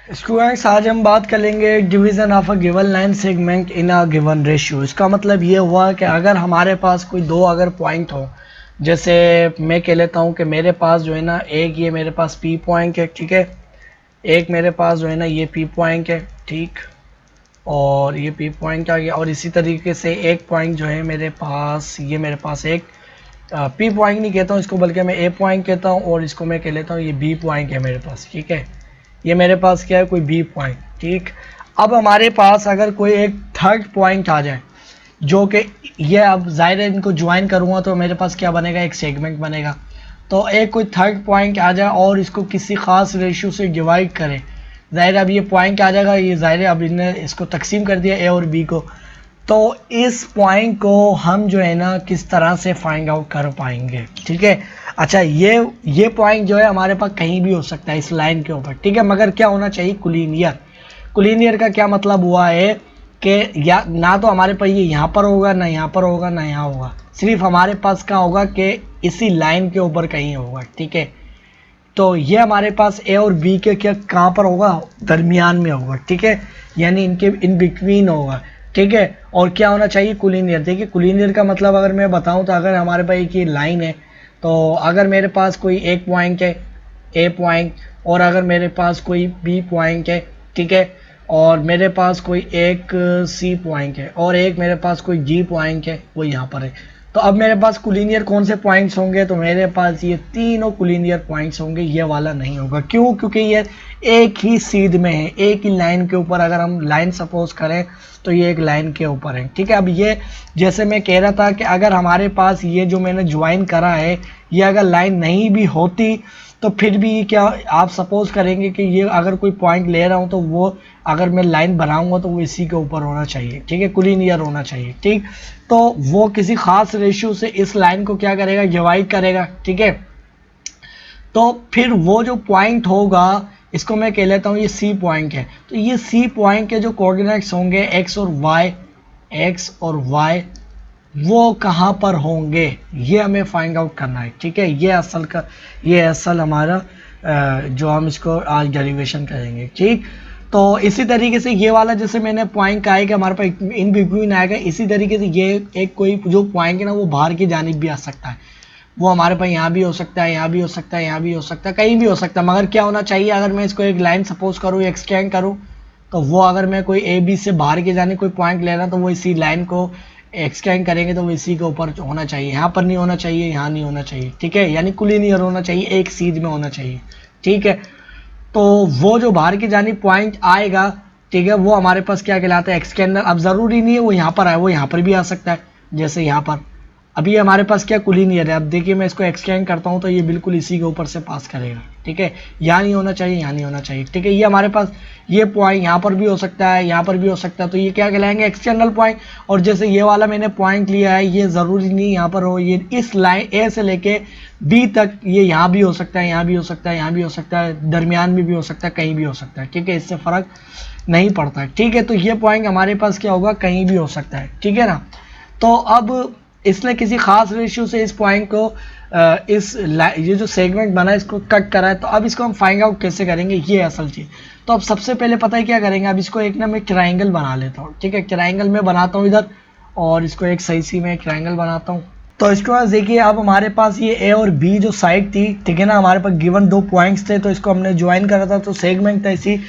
Students, आज हम बात करेंगे division of a given line segment in a given ratio. इसका मतलब ये हुआ कि अगर हमारे पास कोई दो अगर पॉइंट हो, जैसे मैं कह लेता हूँ कि मेरे पास जो है ना एक ये मेरे पास पी पॉइंट है, ठीक है। एक मेरे पास जो है ना ये पी पॉइंट है, ठीक। और ये पी पॉइंट आ गया। और इसी तरीके से एक पॉइंट जो है मेरे पास, ये मेरे पास एक पी पॉइंट नहीं कहता हूँ इसको, बल्कि मैं ए पॉइंट कहता हूँ। और इसको मैं कह लेता हूँ ये बी पॉइंट है मेरे पास, ठीक है। ये मेरे पास क्या है, कोई बी पॉइंट, ठीक। अब हमारे पास अगर कोई एक थर्ड पॉइंट आ जाए, जो कि ये अब जाहिर है इनको ज्वाइन करूँगा तो मेरे पास क्या बनेगा, एक सेगमेंट बनेगा। तो एक कोई थर्ड पॉइंट आ जाए और इसको किसी ख़ास रेशियो से डिवाइड करें, जाहिर अब ये पॉइंट आ जाएगा। ये जाहिर है अब इन्हें इसको तकसीम कर दिया ए और बी को। तो इस पॉइंट को हम जो है ना किस तरह से फाइंड आउट कर पाएंगे, ठीक है। अच्छा, ये पॉइंट जो है हमारे पास कहीं भी हो सकता है इस लाइन के ऊपर, ठीक है। मगर क्या होना चाहिए, कोलिनियर। कोलिनियर का क्या मतलब हुआ है कि या ना तो हमारे पास ये यहाँ पर होगा, ना यहाँ पर होगा, ना यहाँ होगा। सिर्फ हमारे पास क्या होगा कि इसी लाइन के ऊपर कहीं होगा, ठीक है। तो ये हमारे पास ए और बी के क्या कहाँ पर होगा, दरमियान में होगा, ठीक है। यानी इनके इन बिटवीन होगा, ठीक है। और क्या होना चाहिए, कोलिनियर। देखिए कोलिनियर का मतलब अगर मैं बताऊं तो अगर हमारे पास एक ये लाइन है, तो अगर मेरे पास कोई एक पॉइंट है ए पॉइंट, और अगर मेरे पास कोई बी पॉइंट है, ठीक है, और मेरे पास कोई एक सी पॉइंट है, और एक मेरे पास कोई जी पॉइंट है, वो यहाँ पर है। तो अब मेरे पास कोलिनियर कौन से पॉइंट्स होंगे, तो मेरे पास ये तीनों कोलिनियर पॉइंट्स होंगे। ये वाला नहीं होगा, क्यों? क्योंकि ये एक ही सीध में है, एक ही लाइन के ऊपर। अगर हम लाइन सपोज करें तो ये एक लाइन के ऊपर है, ठीक है। अब ये जैसे मैं कह रहा था कि अगर हमारे पास ये जो मैंने ज्वाइन करा है, ये अगर लाइन नहीं भी होती तो फिर भी क्या आप सपोज करेंगे कि ये अगर कोई पॉइंट ले रहा हूँ तो वो अगर मैं लाइन बनाऊंगा तो वो इसी के ऊपर होना चाहिए, ठीक है, कोलिनियर होना चाहिए, ठीक। तो वो किसी खास रेशियो से इस लाइन को क्या करेगा, डिवाइड करेगा, ठीक है। तो फिर वो जो पॉइंट होगा, इसको मैं कह लेता हूँ ये सी पॉइंट है। तो ये सी पॉइंट के जो कोऑर्डिनेट्स होंगे एक्स और वाई, वो कहाँ पर होंगे, ये हमें फाइंड आउट करना है, ठीक है। ये असल हमारा जो हम इसको आज डेरिवेशन करेंगे, ठीक। तो इसी तरीके से ये वाला जैसे मैंने पॉइंट कहा है कि हमारे पास इन बिटवीन आएगा, इसी तरीके से ये एक कोई जो पॉइंट है ना वो बाहर की जानिब भी आ सकता है। वो हमारे पास यहाँ भी हो सकता है, यहाँ भी हो सकता है, यहाँ भी हो सकता है, कहीं भी हो सकता है। मगर क्या होना चाहिए, अगर मैं इसको एक लाइन सपोज करूँ, एक्सटेंड करूँ, तो वो अगर मैं कोई ए बी से बाहर की जाने कोई पॉइंट ले रहा तो वो इसी लाइन को एक्सटेंड करेंगे तो वो इसी के ऊपर होना चाहिए। यहाँ पर नहीं होना चाहिए, यहाँ नहीं होना चाहिए, ठीक है। यानी कोलिनियर होना चाहिए, एक सीध में होना चाहिए, ठीक है। तो वो जो बाहर की जानिब पॉइंट आएगा, ठीक है, वो हमारे पास क्या कहलाता है, एक्सटेंडर। अब ज़रूरी नहीं है वो यहाँ पर आए, वो यहाँ पर भी आ सकता है, जैसे यहाँ पर। अभी हमारे पास क्या कोलिनियर है। अब देखिए मैं इसको एक्सटेंड करता हूँ तो ये बिल्कुल इसी के ऊपर से पास करेगा, ठीक है। यहाँ नहीं होना चाहिए, यहाँ नहीं होना चाहिए, ठीक है। ये हमारे पास ये पॉइंट यहाँ पर भी हो सकता है, यहाँ पर भी हो सकता है, तो ये क्या कहलाएंगे, एक्सटर्नल पॉइंट। और जैसे ये वाला मैंने पॉइंट लिया है, ये ज़रूरी नहीं यहाँ पर हो, ये इस लाइन ए से लेके बी तक, ये यहाँ भी हो सकता है, यहाँ भी हो सकता है, यहाँ भी हो सकता है, दरमियान में भी हो सकता है, कहीं भी हो सकता है, ठीक है। इससे फ़र्क नहीं पड़ता है, ठीक है। तो ये पॉइंट हमारे पास क्या होगा, कहीं भी हो सकता है, ठीक है ना। तो अब इसने किसी खास रेशियो से इस पॉइंट को ये जो सेगमेंट बना है इसको कट करा है। तो अब इसको हम फाइंड आउट कैसे करेंगे, ये असल चीज़। तो अब सबसे पहले पता है क्या करेंगे, अब इसको एक ना मैं ट्रायंगल बना लेता हूँ, ठीक है। ट्रायंगल में बनाता हूँ इधर, और इसको एक सही सी मैं ट्रायंगल बनाता हूँ। तो इसके बाद देखिए अब हमारे पास ये ए और बी जो साइड थी, ठीक है ना, हमारे पास गिवन दो पॉइंट्स थे, तो इसको हमने ज्वाइन करा था, तो सेगमेंट था। इसी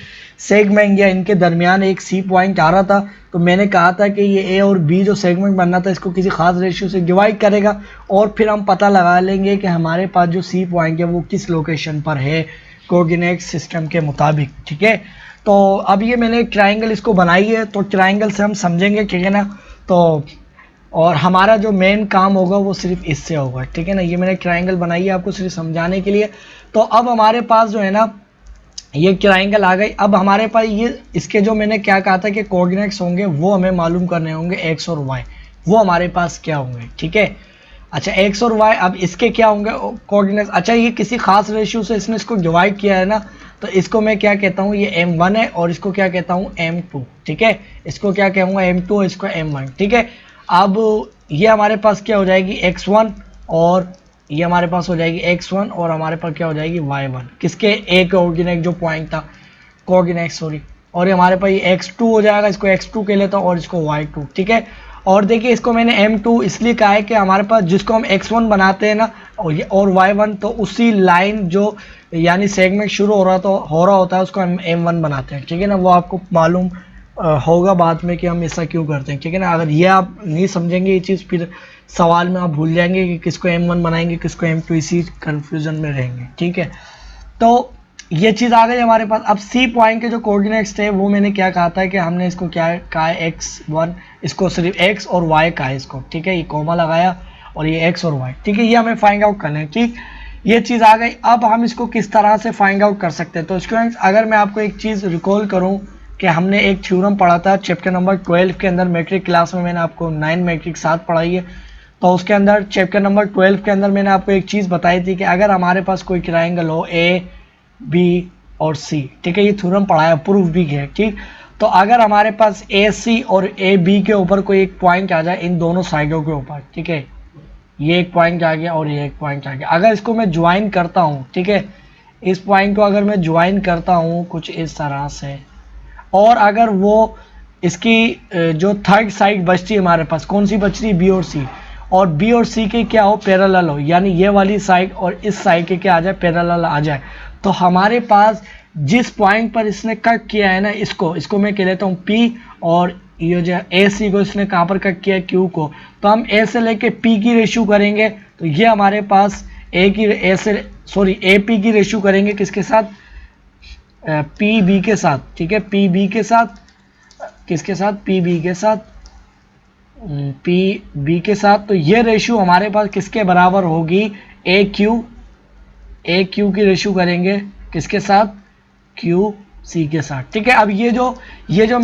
सेगमेंट या इनके दरमियान एक सी पॉइंट आ रहा था। तो मैंने कहा था कि ये ए और बी जो सेगमेंट बनना था इसको किसी खास रेशियो से डिवाइड करेगा, और फिर हम पता लगा लेंगे कि हमारे पास जो सी पॉइंट है वो किस लोकेशन पर है कोऑर्डिनेट सिस्टम के मुताबिक, ठीक है। तो अब ये मैंने ट्रायंगल इसको बनाई है, तो ट्रायंगल से हम समझेंगे, ठीक है ना। तो और हमारा जो मेन काम होगा वो सिर्फ इससे होगा, ठीक है ना। ये मैंने ट्रायंगल बनाई है आपको सिर्फ समझाने के लिए। तो अब हमारे पास जो है ना ये ट्रायंगल आ गई। अब हमारे पास ये इसके जो मैंने क्या कहा था कि कोऑर्डिनेट्स होंगे वो हमें मालूम करने होंगे, एक्स और वाई, वो हमारे पास क्या होंगे, ठीक है। अच्छा, एक्स और वाई, अब इसके क्या होंगे कोऑर्डिनेट्स। अच्छा, ये किसी खास रेशियो से इसने इसको डिवाइड किया है ना, तो इसको मैं क्या कहता हूँ, ये m1 है, और इसको क्या कहता हूँ, m2, ठीक है। इसको क्या कहूँगा, m2, इसको m1, ठीक है। अब ये हमारे पास क्या हो जाएगी, x1, और ये हमारे पास हो जाएगी x1, और हमारे पास क्या हो जाएगी y1, किसके एक कोऑर्डिनेट जो पॉइंट था कोऑर्डिनेट सॉरी, और ये हमारे पास ये x2 हो जाएगा, इसको x2 के लेता हूँ और इसको y2, ठीक है। और देखिए इसको मैंने m2 इसलिए कहा है कि हमारे पास जिसको हम x1 बनाते हैं ना और y1, तो उसी लाइन जो यानी सेगमेंट शुरू हो रहा होता है उसको हम m1 बनाते हैं, ठीक है ना। वो आपको मालूम होगा बाद में कि हम ऐसा क्यों करते हैं, ठीक है ना। अगर ये आप नहीं समझेंगे ये चीज़, फिर सवाल में आप भूल जाएंगे कि किसको m1 बनाएंगे किसको m2, इसी कन्फ्यूजन में रहेंगे, ठीक है। तो ये चीज़ आ गई हमारे पास। अब सी पॉइंट के जो कोऑर्डिनेट्स थे वो मैंने क्या कहा था कि हमने इसको क्या कहा है x1, इसको सिर्फ x और y का है इसको, ठीक है। ये कॉमा लगाया और ये x और y, ठीक है। ये हमें फाइंड आउट करना है, ठीक। ये चीज़ आ गई। अब हम इसको किस तरह से फाइंड आउट कर सकते हैं। तो स्टूडेंट्स अगर मैं आपको एक चीज़ रिकॉल करूँ कि हमने एक थ्योरम पढ़ा था चैप्टर नंबर 12 के अंदर, मैट्रिक क्लास में मैंने आपको 9 मैट्रिक 7 पढ़ाई है। तो उसके अंदर चैप्टर नंबर 12 के अंदर मैंने आपको एक चीज़ बताई थी कि अगर हमारे पास कोई ट्रायंगल हो ए बी और सी, ठीक है, ये थ्योरम पढ़ाया, प्रूफ भी है, ठीक। तो अगर हमारे पास ए सी और ए बी के ऊपर कोई एक पॉइंट आ जाए इन दोनों साइडों के ऊपर, ठीक है, ये एक पॉइंट आ गया और ये एक पॉइंट आ गया, अगर इसको मैं ज्वाइन करता हूँ, ठीक है, इस पॉइंट को अगर मैं ज्वाइन करता हूँ कुछ इस तरह से, और अगर वो इसकी जो थर्ड साइड बचती है हमारे पास, कौन सी बचती है, बी और सी, और बी और सी के क्या हो, पैरेलल हो, यानी ये वाली साइड और इस साइड के क्या आ जाए, पैरेलल आ जाए, तो हमारे पास जिस पॉइंट पर इसने कट किया है ना, इसको मैं कह लेता हूँ P, और ये जो ए सी को इसने कहाँ पर कट किया है, Q को, तो हम ए से लेके P की रेशियो करेंगे, तो ये हमारे पास ए पी की रेशियो करेंगे किसके साथ, पी बी के साथ, ठीक है, पी बी के साथ, किसके साथ, पी बी के साथ, पी बी के साथ। तो ये रेशियो हमारे पास किसके बराबर होगी, ए क्यू की रेशियो करेंगे किसके साथ, क्यू सी के साथ, ठीक है। अब ये जो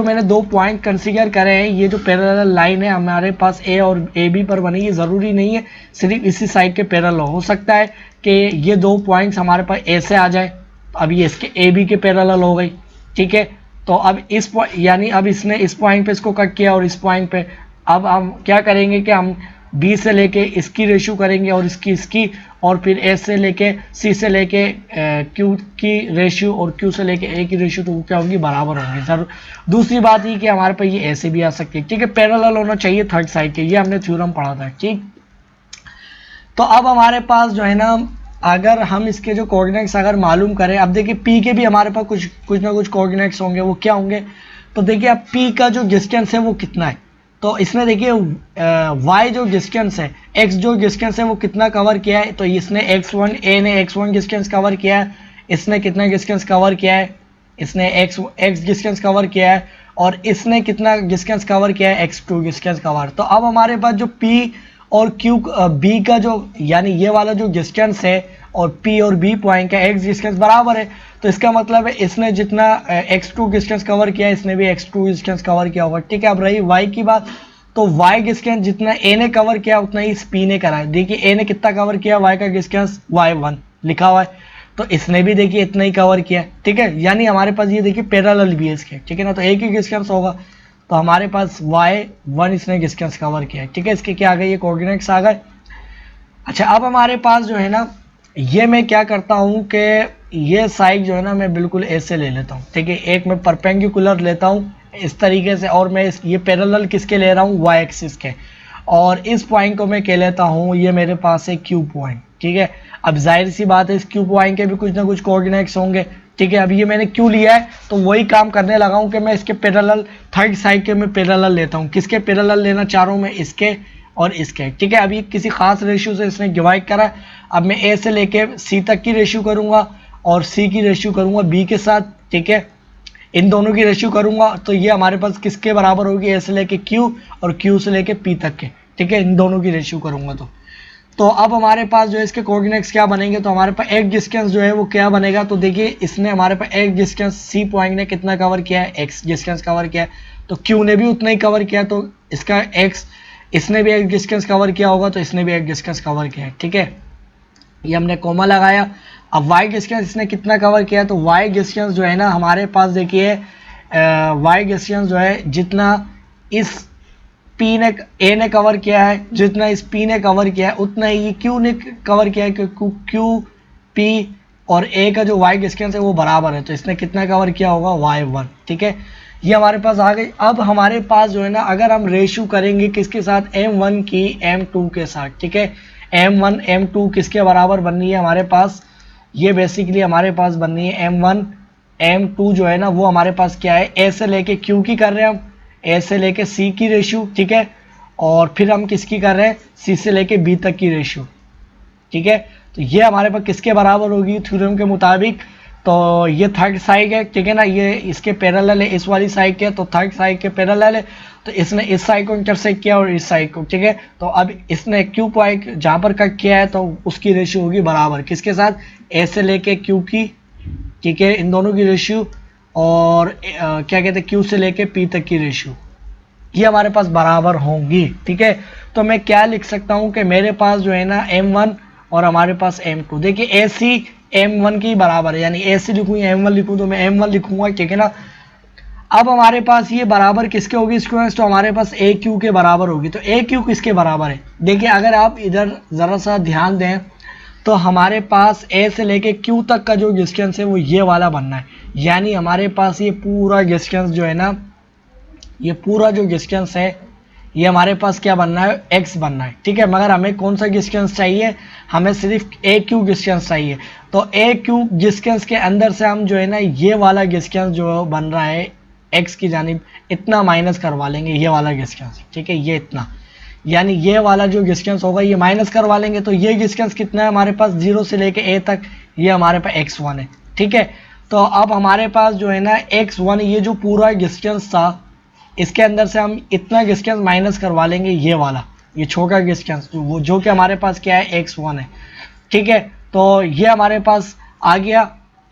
मैंने दो पॉइंट कंसीडर करे हैं, ये जो पैरेलल लाइन है हमारे पास ए और ए बी पर बनी, ये ज़रूरी नहीं है सिर्फ इसी साइड के पैरेलल हो सकता है कि ये दो पॉइंट्स हमारे पास ए से आ जाए, अब ये इसके ए बी के पैरेलल हो गई, ठीक है। तो अब यानी अब इसने इस पॉइंट पे इसको कट किया और इस पॉइंट पे, अब हम क्या करेंगे कि हम बी से लेके इसकी रेशियो करेंगे और इसकी, और फिर ए से लेके सी से लेके क्यू की रेशियो और क्यू से लेके ए की रेशियो, तो वो क्या होगी, बराबर होंगे सर। दूसरी बात ये कि हमारे पास ये ऐसे भी आ सकती है, ठीक है, पैरेलल होना चाहिए थर्ड साइड के, ये हमने थ्योरम पढ़ा था, ठीक। तो अब हमारे पास जो है ना, अगर हम इसके जो कोऑर्डिनेट्स अगर मालूम करें, अब देखिए पी के भी हमारे पास कुछ ना कुछ कोऑर्डिनेट्स होंगे, वो क्या होंगे, तो देखिए अब पी का जो डिस्टेंस है वो कितना है, तो इसमें देखिए y जो डिस्टेंस है, x जो डिस्टेंस है वो कितना कवर किया है, तो इसने x1, a ने x1 डिस्टेंस कवर किया है, इसने कितना डिस्टेंस कवर किया है, इसने x डिस्टेंस कवर किया है, और इसने कितना डिस्टेंस कवर किया है, x2 डिस्टेंस कवर। तो अब हमारे पास जो p और q b का जो यानी ये वाला जो डिस्टेंस है और p और b पॉइंट का x डिस्टेंस बराबर है, तो इसका मतलब है इसने जितना x2 डिस्टेंस कवर किया है इसने भी x2 डिस्टेंस कवर किया होगा, ठीक है। अब रही y की बात, तो y डिस्टेंस जितना a ने कवर किया उतना ही p ने करा है, देखिए a ने कितना कवर किया, y का डिस्टेंस y1 लिखा हुआ है, तो इसने भी देखिए इतना ही कवर किया, ठीक है, यानी हमारे पास ये देखिए पैरेलल भी है इसके, ठीक है ना, तो एक ही डिस्टेंस होगा, तो हमारे पास y1 इसने डिस्टेंस कवर किया है, ठीक है। इसके क्या आ गए, ये कोऑर्डिनेट्स आ गए। अच्छा अब हमारे पास जो है ना, ये मैं क्या करता हूँ कि ये साइड जो है ना मैं बिल्कुल ऐसे ले लेता हूँ, ठीक है, एक मैं परपेंडिकुलर लेता हूँ इस तरीके से, और मैं ये पैरेलल किसके ले रहा हूँ, y एक्सिस के, और इस पॉइंट को मैं कह लेता हूँ ये मेरे पास है Q पॉइंट, ठीक है। अब जाहिर सी बात है इस Q पॉइंट के भी कुछ ना कुछ कोऑर्डिनेट्स होंगे, ठीक है। अब ये मैंने Q लिया है तो वही काम करने लगा हूँ कि मैं इसके पैरेलल थर्ड साइड के मैं पैरेलल लेता हूँ, किसके पैरेलल लेना चाह रहा हूँ मैं, इसके और इसके, ठीक है। अभी किसी खास रेशियो से इसने डिवाइड करा, अब मैं ए से लेके सी तक की रेशियो करूंगा और सी की रेशियो करूंगा बी के साथ, ठीक है, इन दोनों की रेशियो करूंगा, तो ये हमारे पास किसके बराबर होगी, ए से लेके क्यू और क्यू से लेके पी तक के, ठीक है, इन दोनों की रेशियो करूंगा। तो अब हमारे पास जो है इसके कोऑर्डिनेट्स क्या बनेंगे, तो हमारे पास एक डिस्टेंस जो है वो क्या बनेगा, तो देखिए इसने हमारे पास एक डिस्टेंस सी पॉइंट ने कितना कवर किया है, एक्स डिस्टेंस कवर किया है, तो क्यू ने भी उतना ही कवर किया, तो इसका एक्स, इसने भी एक डिस्टेंस कवर किया होगा तो इसने भी एक डिस्टेंस कवर किया है, ठीक है, ये हमने कोमा लगाया। अब y डिस्टेंस इसने कितना कवर किया, तो y डिस्टेंस जो है ना हमारे पास देखिए y डिस्टेंस जो है जितना इस p ने a ने कवर किया है, जितना इस p ने कवर किया है उतना ही q ने कवर किया है, क्योंकि q p और ए का जो वाई डिस्टेंस है वो बराबर है, तो इसने कितना कवर किया होगा y1, ठीक है। ये हमारे पास आ गई। अब हमारे पास जो है ना, अगर हम रेशियो करेंगे किसके साथ, m1 की m2 के साथ, ठीक है। m1 m2 किसके बराबर बननी है हमारे पास, ये बेसिकली हमारे पास बननी है m1 m2 जो है ना वो हमारे पास क्या है, a से लेके q की कर रहे हैं हम, a से लेके c की रेशियो, ठीक है। और फिर हम किसकी कर रहे हैं, c से लेके b तक की रेशियो, ठीक है। तो ये हमारे पास किसके बराबर होगी थ्योरम के मुताबिक, तो ये थर्ड साइड है, ठीक है ना, ये इसके पैरेलल है, इस वाली साइड के, तो थर्ड साइड के पैरेलल है, तो इसने इस साइड को इंटरसेक्ट किया और इस साइड को, ठीक है। तो अब इसने क्यू पॉइंट जहाँ पर कट किया है तो उसकी रेशियो होगी बराबर किसके साथ, ए से लेके क्यू की, ठीक है, इन दोनों की रेशियो, और क्या कहते हैं क्यू से लेके पी तक की रेशियो, ये हमारे पास बराबर होंगी, ठीक है। तो मैं क्या लिख सकता हूँ कि मेरे पास जो है ना m1 और हमारे पास m2, देखिए ए सी m1 की बराबर है, यानी ए सी लिखूँ या m1 लिखूँ तो मैं m1 लिखूंगा, ठीक है ना। अब हमारे पास ये बराबर किसके होगी स्टूडेंट्स, तो हमारे पास ए क्यू के बराबर होगी। तो ए क्यू किसके बराबर है, देखिए अगर आप इधर ज़रा सा ध्यान दें तो हमारे पास ए से लेके क्यू तक का जो डिस्टेंस है वो ये वाला बनना है, यानी हमारे पास ये पूरा डिस्टेंस जो है ना, ये पूरा जो डिस्टेंस है ये हमारे पास क्या बनना है, x बनना है, ठीक है। मगर हमें कौन सा डिस्टेंस चाहिए, हमें सिर्फ ए क्यू डिस्टेंस चाहिए। तो ए क्यू डिस्टेंस के अंदर से हम जो है ना ये वाला डिस्टेंस जो बन रहा है x की जानिब, इतना माइनस करवा लेंगे, ये वाला डिस्टेंस, ठीक है, ये इतना, यानी ये वाला जो डिस्टेंस होगा ये माइनस करवा लेंगे। तो ये डिस्टेंस कितना है हमारे पास 0 से लेके a तक, ये हमारे पास x1 है, ठीक है। तो अब हमारे पास जो है ना x1, ये जो पूरा डिस्टेंस था इसके अंदर से हम इतना डिस्टेंस माइनस करवा लेंगे, ये वाला, ये छोटा डिस्टेंस वो जो कि हमारे पास क्या है x1 है, ठीक है। तो ये हमारे पास आ गया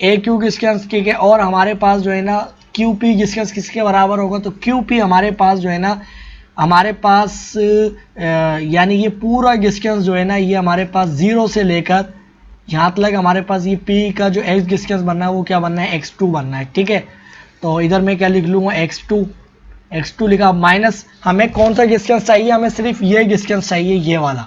ए क्यू डिस्टेंस, ठीक है। और हमारे पास जो है ना क्यू पी डिस्टेंस किसके बराबर होगा, तो क्यू पी हमारे पास जो है ना, हमारे पास यानी ये पूरा डिस्टेंस जो है ना ये हमारे पास 0 से लेकर यहाँ तक हमारे पास ये p का जो x डिस्टेंस बनना है वो क्या बनना है, x2 बनना है, ठीक है। तो इधर मैं क्या लिख लूँगा, x2 लिखा, माइनस हमें कौन सा डिस्टेंस चाहिए, हमें सिर्फ ये डिस्टेंस चाहिए, ये वाला,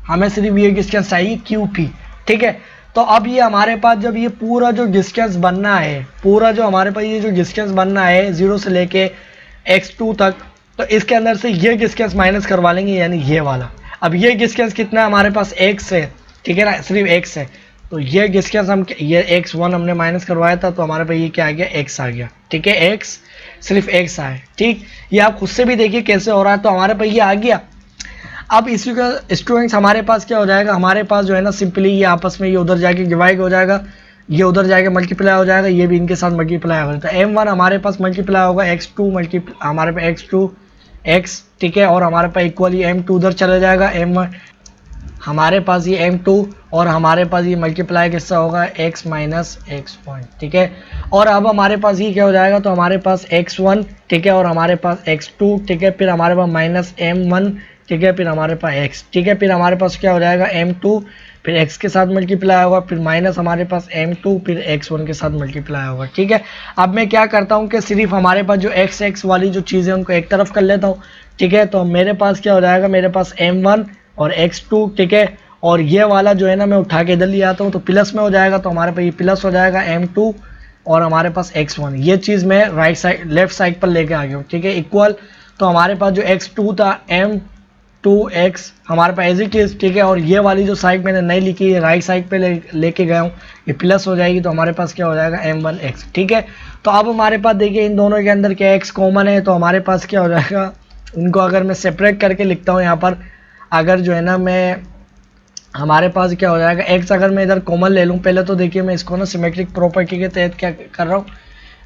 हमें सिर्फ ये डिस्टेंस चाहिए QP, ठीक है। तो अब ये हमारे पास जब ये पूरा जो डिस्टेंस बनना है, पूरा जो हमारे पास ये जो डिस्टेंस बनना है 0 से लेके x2 तक, तो इसके अंदर से ये डिस्टेंस माइनस करवा लेंगे, यानी ये वाला। अब ये डिस्टेंस कितना है हमारे पास, x है, ठीक है ना, सिर्फ x है। तो ये डिस्टेंस हम, ये x1 हमने माइनस करवाया था, तो हमारे पास ये क्या आ गया, x आ गया, ठीक है, x सिर्फ x आए, ठीक। ये आप खुद से भी देखिए कैसे हो रहा है, तो हमारे पास ये आ गया। अब इसी का स्टूडेंट्स हमारे पास क्या हो जाएगा, हमारे पास जो है ना सिंपली ये आपस में ये उधर जाके डिवाइड हो जाएगा, ये उधर जाके मल्टीप्लाई हो जाएगा, ये भी इनके साथ मल्टीप्लाई हो जाता है। m1 हमारे पास मल्टीप्लाई होगा x2 मल्टीप्लाई, हमारे पास x2 x, ठीक है। और हमारे पास इक्वली m2 उधर चला जाएगा, m1 हमारे पास ये m2, और हमारे पास ये मल्टीप्लाई किससे होगा, x माइनस x पॉइंट, ठीक है। और अब हमारे पास ये क्या हो जाएगा, तो हमारे पास x1, ठीक है, और हमारे पास x2, ठीक है, फिर हमारे पास माइनस m1, ठीक है, फिर हमारे पास x, ठीक है, फिर हमारे पास क्या हो जाएगा m2, फिर x के साथ मल्टीप्लाई होगा, फिर माइनस हमारे पास m2, फिर x1 के साथ मल्टीप्लाई होगा, ठीक है। अब मैं क्या करता हूँ कि सिर्फ हमारे पास जो x वाली जो चीज़ें उनको एक तरफ कर लेता हूँ, ठीक है। तो मेरे पास क्या हो जाएगा, मेरे पास m1 और x2, ठीक है, और ये वाला जो है ना मैं उठा के इधर ले आता हूँ तो प्लस में हो जाएगा, तो हमारे पास ये प्लस हो जाएगा m2 और हमारे पास x1, ये चीज़ मैं राइट साइड लेफ्ट साइड पर लेके आ गया हूँ, ठीक है, इक्वल। तो हमारे पास जो x2 था m2x हमारे पास एज इट इज, ठीक है। और ये वाली जो साइड मैंने नहीं लिखी है राइट साइड पे लेके गया हूँ, ये प्लस हो जाएगी, तो हमारे पास क्या हो जाएगा m1x, ठीक है। तो अब हमारे पास देखिए इन दोनों के अंदर क्या x कॉमन है, तो हमारे पास क्या हो जाएगा, उनको अगर मैं सेपरेट करके लिखता हूँ यहाँ पर, अगर जो है ना मैं, हमारे पास क्या हो जाएगा x, अगर मैं इधर कॉमन ले लूँ, पहले तो देखिए मैं इसको ना सिमेट्रिक प्रॉपर्टी के तहत क्या कर रहा हूँ,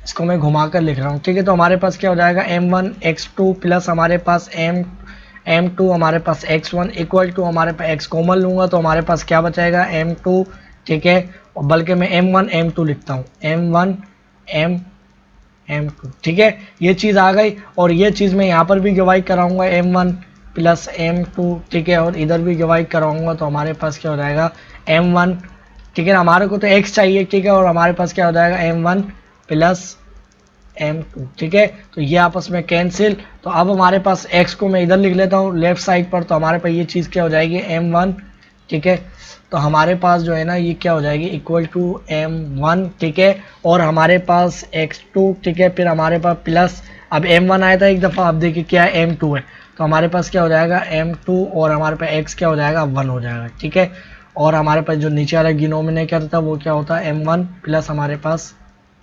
इसको मैं घुमा कर लिख रहा हूँ, ठीक है। तो हमारे पास क्या हो जाएगा m1 x2 प्लस हमारे पास m2 हमारे पास x1 इक्वल टू हमारे पास x कॉमन लूँगा तो हमारे पास क्या बचाएगा m2, ठीक है, और बल्कि मैं m1 m2 लिखता हूँ, m1 m2, ठीक है, ये चीज़ आ गई। और ये चीज़ मैं यहाँ पर भी डिवाइड कराऊंगा m1 प्लस m2, ठीक है, और इधर भी डिवाइड कराऊंगा तो हमारे पास क्या हो जाएगा m1, ठीक है, हमारे को तो x चाहिए, ठीक है, और हमारे पास क्या हो जाएगा m1 प्लस m2, ठीक है। तो ये आपस में कैंसिल, तो अब हमारे पास x को मैं इधर लिख लेता हूँ लेफ्ट साइड पर, तो हमारे पास ये चीज़ क्या हो जाएगी m1 ठीक है। तो हमारे पास जो है ना ये क्या हो जाएगी, इक्वल टू m1, ठीक है। और हमारे पास x2, ठीक है। फिर हमारे पास प्लस, अब m1 आया था एक दफ़ा, अब देखिए क्या है m2 है, तो हमारे पास क्या हो जाएगा m2, और हमारे पास x क्या हो जाएगा 1 हो जाएगा, ठीक है। और हमारे पास जो नीचे वाला डिनोमिनेटर था वो क्या होता है m1 प्लस हमारे पास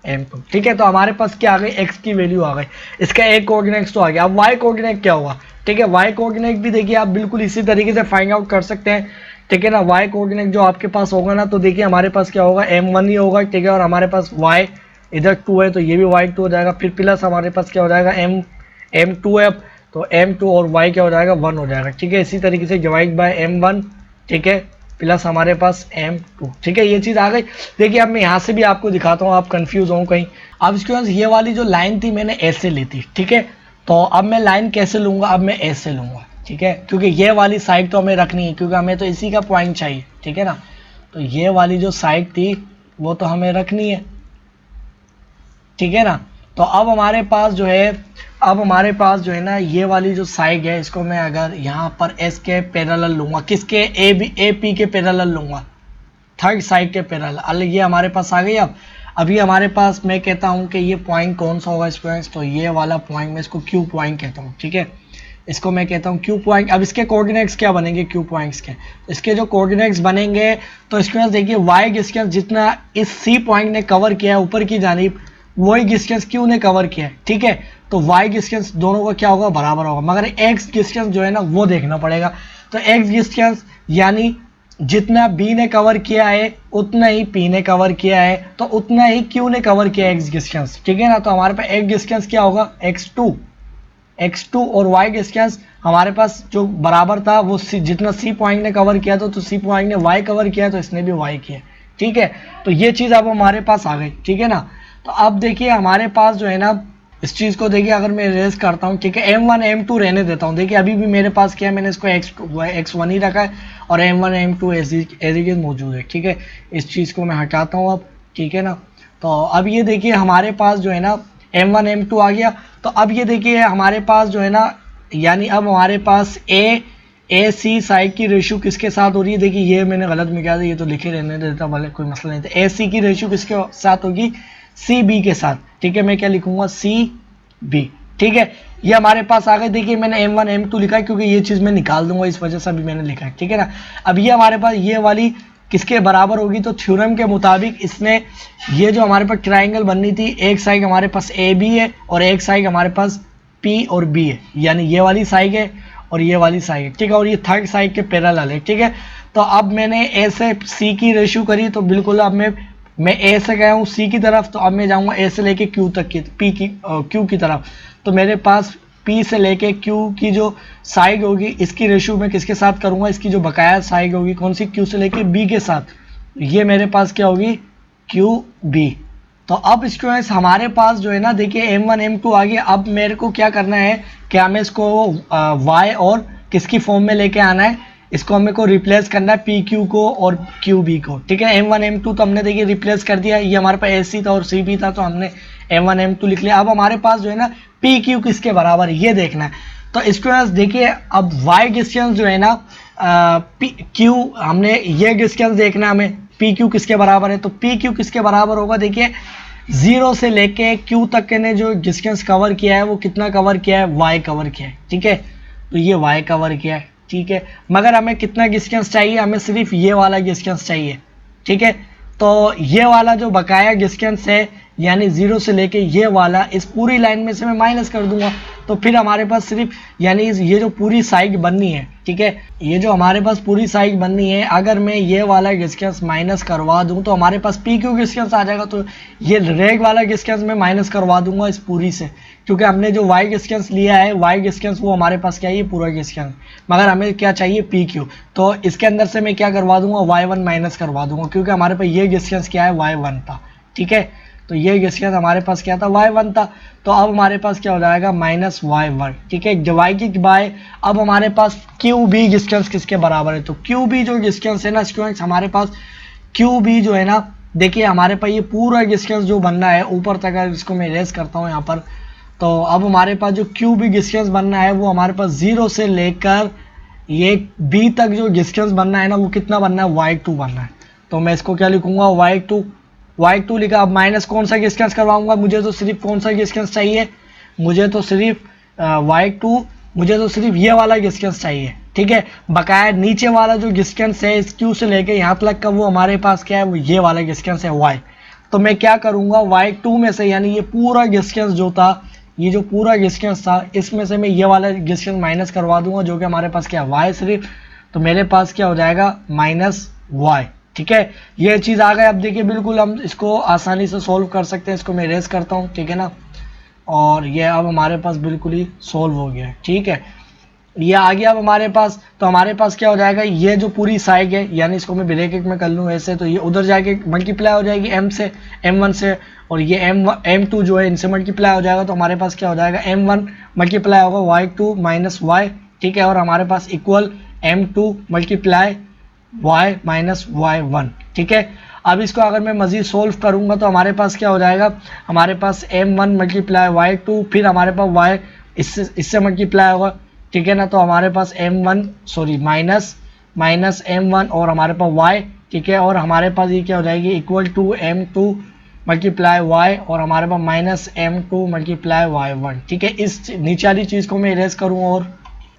m2, ठीक है। तो हमारे पास क्या आ गई, x की वैल्यू आ गई, इसका एक कोऑर्डिनेट तो आ गया। अब y कोऑर्डिनेट क्या हुआ, ठीक है। y कोऑर्डिनेट भी देखिए आप बिल्कुल इसी तरीके से फाइंड आउट कर सकते हैं, ठीक है ना। y कोऑर्डिनेट जो आपके पास होगा ना, तो देखिए हमारे पास क्या होगा, m1 ही होगा, ठीक है। और हमारे पास y इधर 2 है तो ये भी y2 हो जाएगा, फिर प्लस हमारे पास क्या हो जाएगा m2 है, तो m2 और y क्या हो जाएगा 1 हो जाएगा, ठीक है। इसी तरीके से डिवाइड बाय m1, ठीक है, प्लस हमारे पास m2, ठीक है। ये चीज़ आ गई। देखिए अब मैं यहाँ से भी आपको दिखाता हूँ, आप कंफ्यूज हो कहीं। अब इसके बाद ये वाली जो लाइन थी मैंने ऐसे ली थी, ठीक है। तो अब मैं लाइन कैसे लूँगा, अब मैं ऐसे लूँगा, ठीक है, क्योंकि ये वाली साइड तो हमें रखनी है, क्योंकि हमें तो इसी का पॉइंट चाहिए, ठीक है ना। तो ये वाली जो साइड थी वो तो हमें रखनी है, ठीक है ना। तो अब हमारे पास जो है, अब हमारे पास जो है ना ये वाली जो साइड है, इसको मैं अगर यहाँ पर एस के पैरेलल लूँगा, किसके, ए पी के पैरेलल लूँगा, थर्ड साइड के पैरेलल, ये हमारे पास आ गई। अब अभी हमारे पास मैं कहता हूँ कि ये पॉइंट कौन सा होगा स्टूडेंट्स, तो ये वाला पॉइंट मैं इसको क्यू पॉइंट कहता हूँ, ठीक है। इसको मैं कहता हूँ क्यू पॉइंट। अब इसके कोऑर्डिनेट्स क्या बनेंगे क्यू पॉइंट्स के, इसके जो कोऑर्डिनेट्स बनेंगे, तो इसके पास देखिए वाई डिस्टेंस जितना इस सी पॉइंट ने कवर किया है ऊपर की जानिब, वही डिस्टेंस क्यू ने कवर किया है, ठीक है। तो वाई डिस्टेंस दोनों का क्या होगा, बराबर होगा, मगर एक्स डिस्टेंस जो है ना वो देखना पड़ेगा। तो एक्स डिस्टेंस यानी जितना बी ने कवर किया है उतना ही पी ने कवर किया है, तो उतना ही क्यू ने कवर किया है एक्स डिस्टेंस, ठीक है ना। तो हमारे पास एक्स डिस्टेंस क्या होगा, x2 और y डिस्टेंस हमारे पास जो बराबर था वो जितना सी पॉइंट ने कवर किया था, तो सी पॉइंट ने y कवर किया तो इसने भी y किया, ठीक है। तो ये चीज़ अब हमारे पास आ गई, ठीक है ना। तो अब देखिए हमारे पास जो है ना इस चीज़ को देखिए, अगर मैं रेस करता हूँ, ठीक है, m1 m2 रहने देता हूँ। देखिए अभी भी मेरे पास क्या है, मैंने इसको x1 ही रखा है और m1 m2 as it is मौजूद है, ठीक है। इस चीज़ को मैं हटाता हूँ अब, ठीक है ना। तो अब ये देखिए हमारे पास जो है ना m1 m2 आ गया। तो अब ये देखिए हमारे पास जो है ना, यानी अब हमारे पास ए सी साइड की रेशियो किसके साथ हो रही है, देखिए ये मैंने गलत में किया था, ये तो लिखे रहने देता भले कोई मसला नहीं था। ए सी की रेशियो किसके साथ होगी, सी बी के साथ, ठीक है। मैं क्या लिखूंगा, सी बी, ठीक है। ये हमारे पास आ गए। देखिए मैंने m1 m2 लिखा है क्योंकि ये चीज़ मैं निकाल दूंगा, इस वजह से अभी मैंने लिखा है, ठीक है ना। अब ये हमारे पास ये वाली किसके बराबर होगी, तो थ्योरम के मुताबिक इसने, ये जो हमारे पास ट्राइंगल बननी थी, एक साइड हमारे पास ए बी है और एक साइड हमारे पास पी और बी है, यानी ये वाली साइड है और ये वाली साइड है, ठीक है। और ये थर्ड साइड के पैरेलल है, ठीक है। तो अब मैंने ए से सी की रेशियो करी, तो बिल्कुल अब मैं ए से गया हूँ सी की तरफ, तो अब मैं जाऊँगा ए से लेके क्यू तक की, क्यू की तरफ। तो मेरे पास पी से लेके क्यू की जो साइड होगी इसकी रेशियो मैं किसके साथ करूंगा, इसकी जो बकाया साइड होगी कौन सी, क्यू से लेके बी के साथ, ये मेरे पास क्या होगी, क्यू बी। तो अब स्टूडेंट्स हमारे पास जो है ना देखिए m1 m2 आ गया। अब मेरे को क्या करना है कि हमें इसको y और किसकी फॉर्म में लेके आना है, इसको हमें को रिप्लेस करना है पी क्यू को और क्यू बी को, ठीक है। m1 m2 तो हमने देखिए रिप्लेस कर दिया, ये हमारे पास एस सी था और सी बी था, तो हमने m1 m2 लिख लिया। अब हमारे पास जो है ना पी क्यू किसके बराबर है ये देखना है। तो स्टूडेंट्स देखिए अब y डिस्टेंस जो है ना पी क्यू, हमने ये डिस्टेंस देखना है हमें, पी क्यू किसके बराबर है, तो पी क्यू किसके बराबर होगा, देखिए 0 से लेके क्यू तक ने जो डिस्टेंस कवर किया है वो कितना कवर किया है, y कवर किया है, ठीक है। तो ये y कवर किया है, ठीक है। मगर हमें कितना डिस्टेंस चाहिए, हमें सिर्फ ये वाला डिस्टेंस चाहिए, ठीक है। तो ये वाला जो बकाया डिस्टेंस है यानी 0 से लेके ये वाला, इस पूरी लाइन में से मैं माइनस कर दूंगा, तो फिर हमारे पास सिर्फ यानी ये जो पूरी साइड बननी है, ठीक है, ये जो हमारे पास पूरी साइड बननी है, अगर मैं ये वाला डिस्टेंस माइनस करवा दूं तो हमारे पास पी क्यू डिस्टेंस आ जाएगा। तो ये रेग वाला डिस्टेंस मैं माइनस करवा दूंगा इस पूरी से, क्योंकि हमने जो वाई डिस्टेंस लिया है, वाई डिस्टेंस वो हमारे पास क्या है, ये पूरा डिस्टेंस, मगर हमें क्या चाहिए, पी क्यू। तो इसके अंदर से मैं क्या करवा दूंगा, y1 माइनस करवा दूंगा, क्योंकि हमारे पास ये डिस्टेंस क्या है, y1 था, ठीक है। तो ये डिस्टेंस हमारे पास क्या था, y1 था। तो अब हमारे पास क्या हो जाएगा, माइनस y1, ठीक है, डिवाइड की बाय। अब हमारे पास क्यू बी डिस्टेंस किसके बराबर है, तो क्यू बी जो डिस्टेंस है ना स्टूडेंट्स, हमारे पास क्यू बी जो है ना, देखिए हमारे पास ये पूरा डिस्टेंस जो बनना है ऊपर तक, अगर इसको मैं इरेज करता हूँ यहाँ पर, तो अब हमारे पास जो क्यू बी डिस्टेंस बनना है वो हमारे पास 0 से लेकर ये बी तक जो डिस्टेंस बनना है ना वो कितना बनना है, y2 बनना है। तो मैं इसको क्या लिखूंगा, y2 लिखा। अब माइनस कौन सा डिस्टेंस करवाऊंगा, मुझे तो सिर्फ कौन सा डिस्टेंस चाहिए, मुझे तो सिर्फ y2, मुझे तो सिर्फ ये वाला डिस्टेंस चाहिए, ठीक है। बकाया नीचे वाला जो डिस्टेंस है इस Q से लेके यहाँ तक का वो हमारे पास क्या है, वो ये वाला डिस्टेंस है y। तो मैं क्या करूंगा, y2 में से यानी ये पूरा डिस्टेंस जो था, ये जो पूरा डिस्टेंस था इसमें से मैं ये वाला डिस्टेंस माइनस करवा दूंगा, जो कि हमारे पास क्या है, y सिर्फ। तो मेरे पास क्या हो जाएगा, माइनस y, ठीक है। ये चीज़ आ गई। अब देखिए बिल्कुल हम इसको आसानी से सोल्व कर सकते हैं। इसको मैं इरेज करता हूँ, ठीक है ना। और ये अब हमारे पास बिल्कुल ही सोल्व हो गया है, ठीक है। ये आ गया अब हमारे पास। तो हमारे पास क्या हो जाएगा, ये जो पूरी साइड है, यानी इसको मैं ब्रैकेट में कर लूँ ऐसे, तो ये उधर जाके मल्टीप्लाई हो जाएगी m से, m1 से, और ये m2 जो है इनसे मल्टीप्लाई हो जाएगा। तो हमारे पास क्या हो जाएगा, m1 मल्टीप्लाई होगा y2 माइनस y, ठीक है। और हमारे पास equal m2 multiply y minus y1, ठीक है। अब इसको अगर मैं मज़ीद सोल्व करूंगा तो हमारे पास क्या हो जाएगा, हमारे पास m1 मल्टीप्लाई y2, फिर हमारे पास y इससे मल्टीप्लाई होगा, ठीक है ना। तो हमारे पास माइनस m1 और हमारे पास y, ठीक है। और हमारे पास ये क्या हो जाएगी, equal to m2 multiply y, और हमारे पास माइनस m2 मल्टीप्लाई y1, ठीक है। इस नीचे वाली चीज़ को मैं इरेज करूँ, और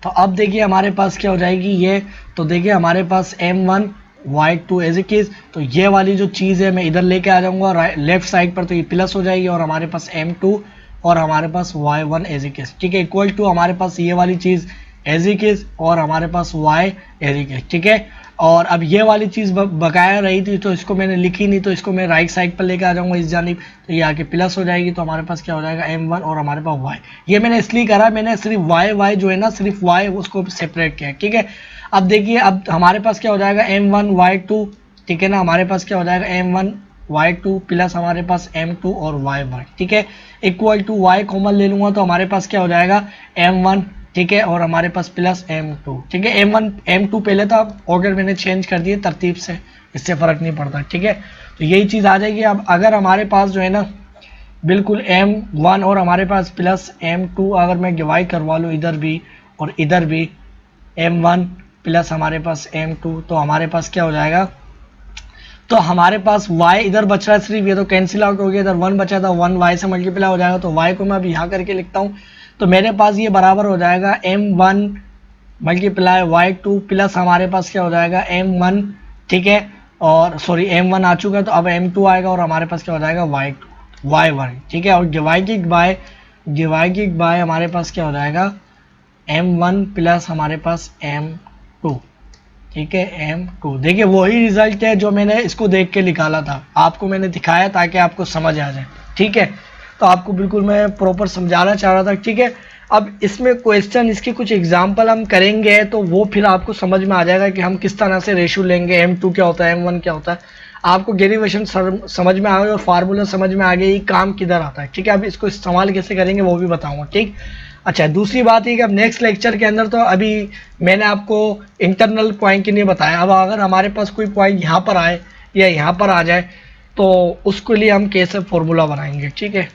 तो अब देखिए हमारे पास क्या हो जाएगी ये। तो देखिए हमारे पास m1 y2 as it is. तो ये वाली जो चीज़ है मैं इधर लेके आ जाऊंगा लेफ्ट साइड पर, तो ये प्लस हो जाएगी, और हमारे पास m2 और हमारे पास y1 एज इट इज, ठीक है। इक्वल टू हमारे पास ये वाली चीज़ एज इट इज, और हमारे पास y एज इट इज, ठीक है। और अब ये वाली चीज़ बकाया रही थी, तो इसको मैंने लिखी नहीं, तो इसको मैं राइट साइड पर लेके आ जाऊंगा इस जानिब, तो ये आके प्लस हो जाएगी। तो हमारे पास क्या हो जाएगा, m1 और हमारे पास y। ये मैंने इसलिए करा, मैंने सिर्फ y जो है ना, सिर्फ y उसको सेपरेट किया, ठीक है। अब देखिए अब हमारे पास क्या हो जाएगा, m1 y2, ठीक है ना। हमारे पास क्या हो जाएगा, m1 y2 प्लस हमारे पास m2 और y1, ठीक है। इक्वल टू y कॉमन ले लूंगा, तो हमारे पास क्या हो जाएगा, m1, ठीक है, और हमारे पास प्लस m2, ठीक है। m1 m2 पहले था, ऑर्डर मैंने चेंज कर दिए तरतीब से, इससे फ़र्क नहीं पड़ता, ठीक है। तो यही चीज़ आ जाएगी। अब अगर हमारे पास जो है ना बिल्कुल m1 और हमारे पास प्लस m2 अगर मैं डिवाइड करवा लूँ इधर भी और इधर भी, m1 प्लस हमारे पास m2, तो हमारे पास क्या हो जाएगा, तो हमारे पास y इधर बच रहा है सिर्फ, ये तो कैंसिल आउट हो गया, इधर 1 बचा था, 1 y से मल्टीप्लाई हो जाएगा। तो y को मैं अब यहाँ करके लिखता हूँ, तो मेरे पास ये बराबर हो जाएगा m1 मल्टीप्लाई y2 प्लस हमारे पास क्या हो जाएगा m1, ठीक है। और सॉरी m1 आ चुका है, तो अब m2 आएगा, और हमारे पास क्या हो जाएगा y1, ठीक है। और डिवाइडेड बाय हमारे पास क्या हो जाएगा m1 प्लस हमारे पास m2, ठीक है, m2। देखिए वही रिजल्ट है जो मैंने इसको देख के निकाला था, आपको मैंने दिखाया ताकि आपको समझ आ जाए, ठीक है। तो आपको बिल्कुल मैं प्रॉपर समझाना चाह रहा था, ठीक है। अब इसमें क्वेश्चन, इसके कुछ एग्जांपल हम करेंगे, तो वो फिर आपको समझ में आ जाएगा कि हम किस तरह से रेशियो लेंगे, m2 क्या होता है, m1 क्या होता है। आपको डेरिवेशन समझ में आ गई और फार्मूला समझ में आ गया, ये काम किधर आता है, ठीक है। अब इसको इस्तेमाल कैसे करेंगे वो भी बताऊँगा, ठीक। अच्छा, दूसरी बात है कि अब नेक्स्ट लेक्चर के अंदर, तो अभी मैंने आपको इंटरनल पॉइंट के लिए बताया, अब अगर हमारे पास कोई पॉइंट यहाँ पर आए या यहाँ पर आ जाए, तो उसके लिए हम कैसे फॉर्मूला बनाएंगे, ठीक है।